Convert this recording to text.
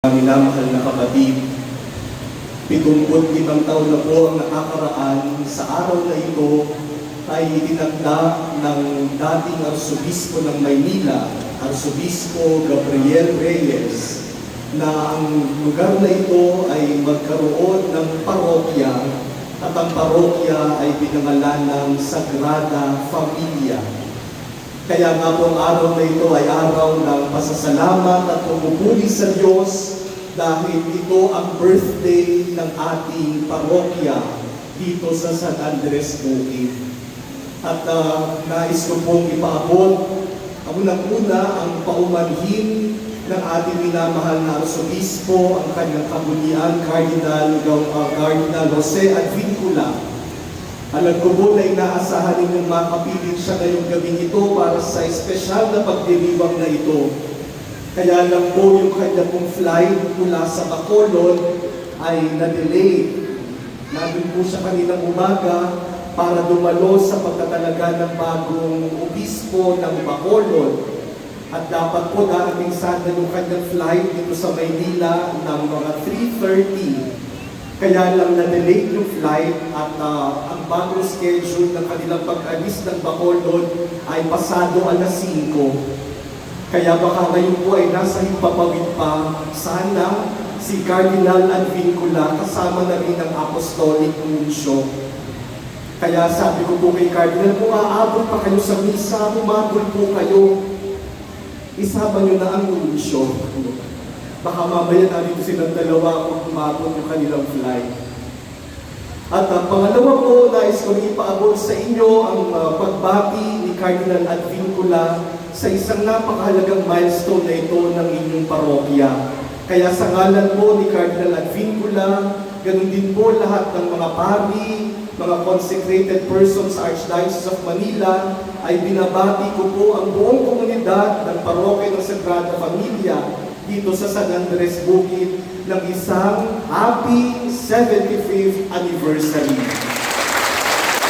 Minamahal na kapatid, 75 taon na po ang nakakaraan. Sa araw na ito ay itinagda ng dating Arsobispo ng Maynila, Arsobispo Gabriel Reyes, na ang lugar na ito ay magkaroon ng parokya at ang parokya ay pinangalan ng Sagrada Familia. Kaya nga po ang araw na ito ay araw ng pasasalamat at pumupuri sa Diyos dahil ito ang birthday ng ating parokya dito sa San Andres Bukid. At nais ko pong ipaabot ang unang-una ang paumanhin ng ating minamahal na Arsobispo, ang kanyang kabutihan, Cardinal Jose Advincula. Alam ko po na inaasahan ninyong makapilit siya ngayong gabing ito para sa espesyal na pagdiriwang na ito. Kaya lang po yung kanya pong flight mula sa Bacolod ay na-delay. Nandun po siya kaninang umaga para dumalo sa pagtatalaga ng bagong obispo ng Bacolod. At dapat po darating sana yung kanyang flight dito sa Maynila ng mga 3:30. Kaya lang na-delay yung flight at ang bagong schedule ng kanilang pag-alis ng Bacolod ay pasado alas 5. Kaya baka ngayon po ay nasa himpapawid pa, sana si Cardinal Advincula kasama na rin ang Apostolic Nuncio. Kaya sabi ko po kay Cardinal, kung aabot pa kayo sa misa, humabol po kayo. Isama nyo na ang Nuncio. Baka mamaya narito silang dalawa kung umabot yung kanilang flight. At pangalawa po, nais ko ipaabot sa inyo ang pagbati ni Cardinal Advincula sa isang napakahalagang milestone na ito ng inyong parokya. Kaya sa ngalan po ni Cardinal Advincula, ganun din po lahat ng mga pari, mga consecrated persons sa Archdiocese of Manila, ay binabati ko po ang buong komunidad ng parokya ng Sagrada Familia dito sa San Andres Bukid ng isang happy 75th anniversary.